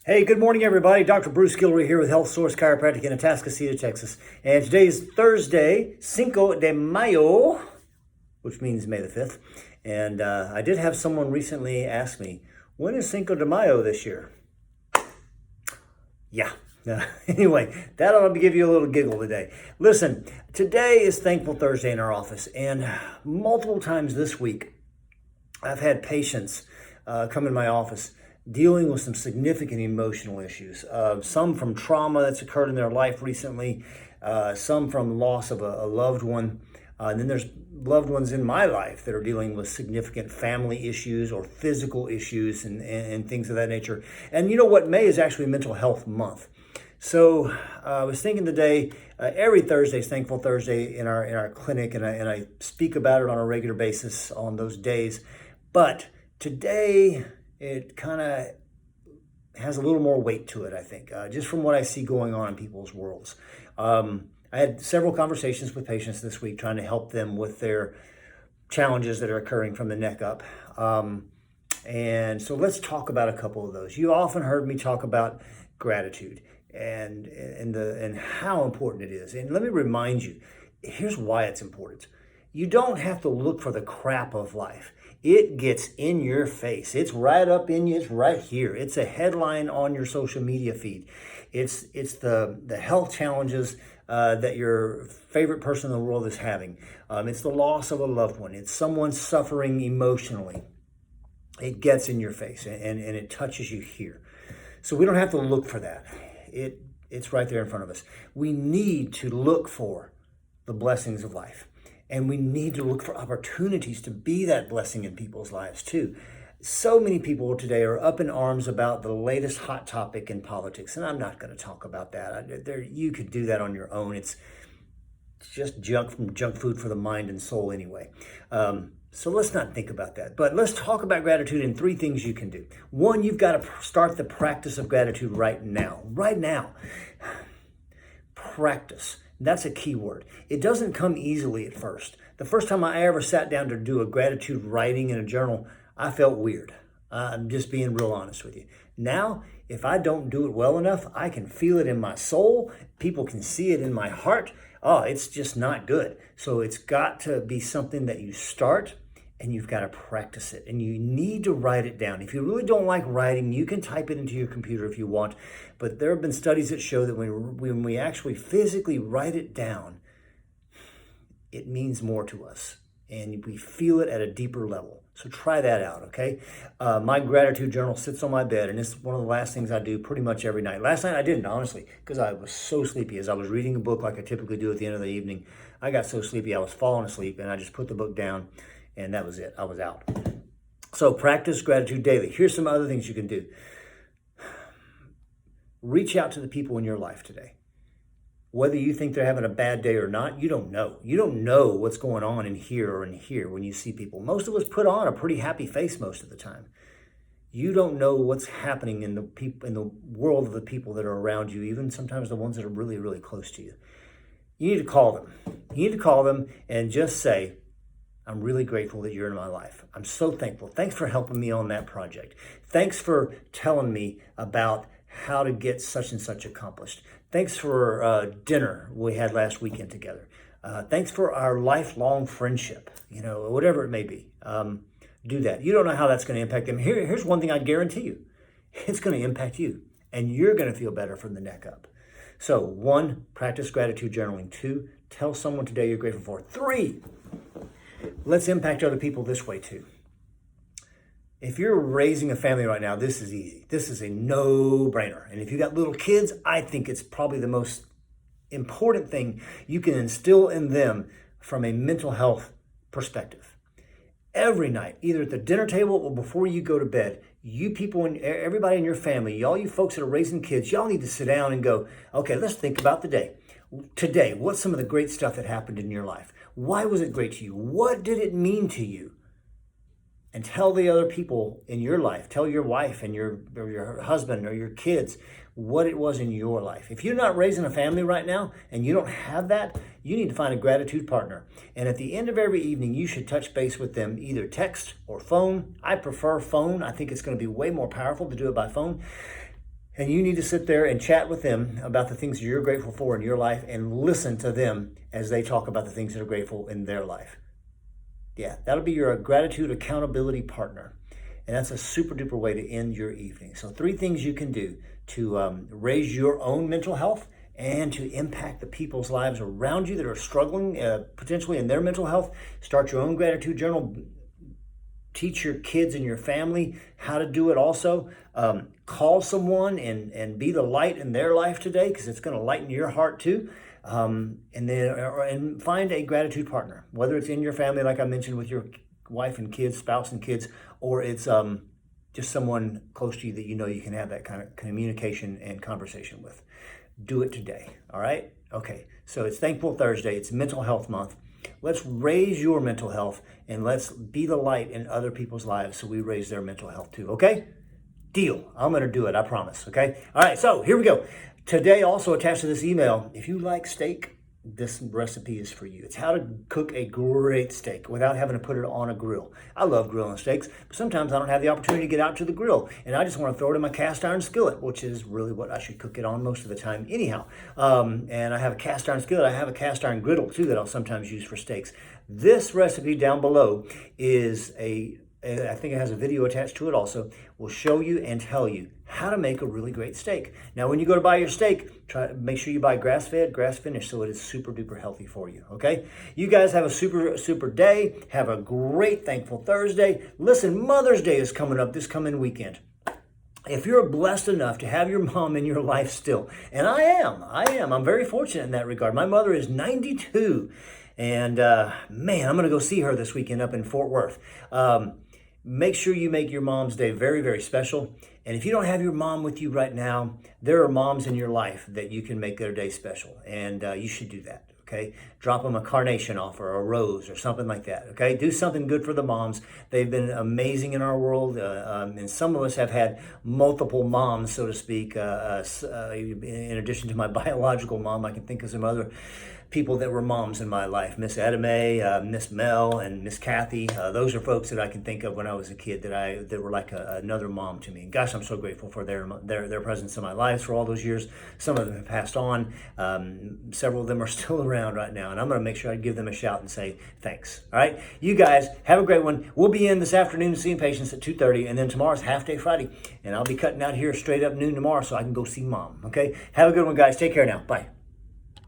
Hey, good morning, everybody. Dr. Bruce Guillory here with Health Source Chiropractic in Atascocita, Texas. And today is Thursday, Cinco de Mayo, which means May the 5th. And I did have someone recently ask me, when is Cinco de Mayo this year? Yeah. Anyway, that ought to give you a little giggle today. Listen, today is Thankful Thursday in our office. And multiple times this week, I've had patients come in my office dealing with some significant emotional issues, some from trauma that's occurred in their life recently, some from loss of a loved one. And then there's loved ones in my life that are dealing with significant family issues or physical issues and things of that nature. And you know what? May is actually Mental Health Month. So I was thinking today, every Thursday is Thankful Thursday in our clinic, and I speak about it on a regular basis on those days. But today, it kind of has a little more weight to it, I think, just from what I see going on in people's worlds. I had several conversations with patients this week trying to help them with their challenges that are occurring from the neck up. And so let's talk about a couple of those. You often heard me talk about gratitude and how important it is. And let me remind you, here's why it's important. You don't have to look for the crap of life. It gets in your face. It's right up in you. It's right here. It's a headline on your social media feed. It's the health challenges that your favorite person in the world is having. It's the loss of a loved one. It's someone suffering emotionally. It gets in your face and it touches you here. So we don't have to look for that. It's right there in front of us. We need to look for the blessings of life. And we need to look for opportunities to be that blessing in people's lives too. So many people today are up in arms about the latest hot topic in politics, and I'm not going to talk about that. You could do that on your own. It's just junk food for the mind and soul anyway. So let's not think about that. But let's talk about gratitude and three things you can do. One, you've got to start the practice of gratitude right now. Right now. Practice. That's a key word. It doesn't come easily at first. The first time I ever sat down to do a gratitude writing in a journal, I felt weird. I'm just being real honest with you. Now, if I don't do it well enough, I can feel it in my soul. People can see it in my heart. Oh, it's just not good. So it's got to be something that you start and you've got to practice it. And you need to write it down. If you really don't like writing, you can type it into your computer if you want. But there have been studies that show that when we actually physically write it down, it means more to us. And we feel it at a deeper level. So try that out, okay? My gratitude journal sits on my bed, and it's one of the last things I do pretty much every night. Last night I didn't, honestly, because I was so sleepy. As I was reading a book like I typically do at the end of the evening, I got so sleepy I was falling asleep, and I just put the book down, and that was it. I was out. So practice gratitude daily. Here's some other things you can do. Reach out to the people in your life today. Whether you think they're having a bad day or not, you don't know. You don't know what's going on in here or in here when you see people. Most of us put on a pretty happy face most of the time. You don't know what's happening in the world of the people that are around you, even sometimes the ones that are really, really close to you. You need to call them. You need to call them and just say, I'm really grateful that you're in my life. I'm so thankful. Thanks for helping me on that project. Thanks for telling me about how to get such and such accomplished. Thanks for dinner we had last weekend together. Thanks for our lifelong friendship, whatever it may be. Do that. You don't know how that's going to impact them. Here's one thing I guarantee you. It's going to impact you, and you're going to feel better from the neck up. So 1, practice gratitude journaling. 2, tell someone today you're grateful for. 3, let's impact other people this way too. If you're raising a family right now, this is easy. This is a no-brainer. And if you got little kids, I think it's probably the most important thing you can instill in them from a mental health perspective. Every night, either at the dinner table or before you go to bed, you people and everybody in your family, all you folks that are raising kids, y'all need to sit down and go, okay, let's think about the day. Today, what's some of the great stuff that happened in your life? Why was it great to you? What did it mean to you? And tell the other people in your life, tell your wife and your husband or your kids what it was in your life. If you're not raising a family right now and you don't have that, you need to find a gratitude partner. And at the end of every evening, you should touch base with them, either text or phone. I prefer phone. I think it's going to be way more powerful to do it by phone. And you need to sit there and chat with them about the things you're grateful for in your life and listen to them as they talk about the things that are grateful in their life. Yeah, that'll be your gratitude accountability partner. And that's a super duper way to end your evening. So 3 things you can do to raise your own mental health and to impact the people's lives around you that are struggling potentially in their mental health. Start your own gratitude journal. Teach your kids and your family how to do it also. Call someone and be the light in their life today, because it's going to lighten your heart too. And find a gratitude partner, whether it's in your family, like I mentioned, with your wife and kids, spouse and kids, or it's just someone close to you that you know you can have that kind of communication and conversation with. Do it today, all right? Okay, so it's Thankful Thursday. It's Mental Health Month. Let's raise your mental health and let's be the light in other people's lives so we raise their mental health too, okay? Deal. I'm going to do it, I promise, okay? All right, so here we go. Today, also attached to this email, if you like steak, this recipe is for you. It's how to cook a great steak without having to put it on a grill. I love grilling steaks, but sometimes I don't have the opportunity to get out to the grill, and I just want to throw it in my cast iron skillet, which is really what I should cook it on most of the time anyhow. And I have a cast iron skillet. I have a cast iron griddle too that I'll sometimes use for steaks. This recipe down below is I think it has a video attached to it also, will show you and tell you how to make a really great steak. Now, when you go to buy your steak, make sure you buy grass-fed, grass-finished, so it is super duper healthy for you, okay? You guys have a super day. Have a great Thankful Thursday. Listen, Mother's Day is coming up this coming weekend. If you're blessed enough to have your mom in your life still, and I am, I'm very fortunate in that regard. My mother is 92, and man, I'm going to go see her this weekend up in Fort Worth. Make sure you make your mom's day very, very special. And if you don't have your mom with you right now, there are moms in your life that you can make their day special. And you should do that, okay? Drop them a carnation off or a rose or something like that, okay? Do something good for the moms. They've been amazing in our world. And some of us have had multiple moms, so to speak. In addition to my biological mom, I can think of some other people that were moms in my life. Miss Edame, Miss Mel, and Miss Kathy. Those are folks that I can think of when I was a kid that were like another mom to me. And gosh, I'm so grateful for their presence in my life for all those years. Some of them have passed on. Several of them are still around right now, and I'm going to make sure I give them a shout and say thanks. All right, you guys have a great one. We'll be in this afternoon seeing patients at 2:30, and then tomorrow's half day Friday, and I'll be cutting out here straight up noon tomorrow so I can go see mom. Okay, have a good one, guys. Take care now. Bye.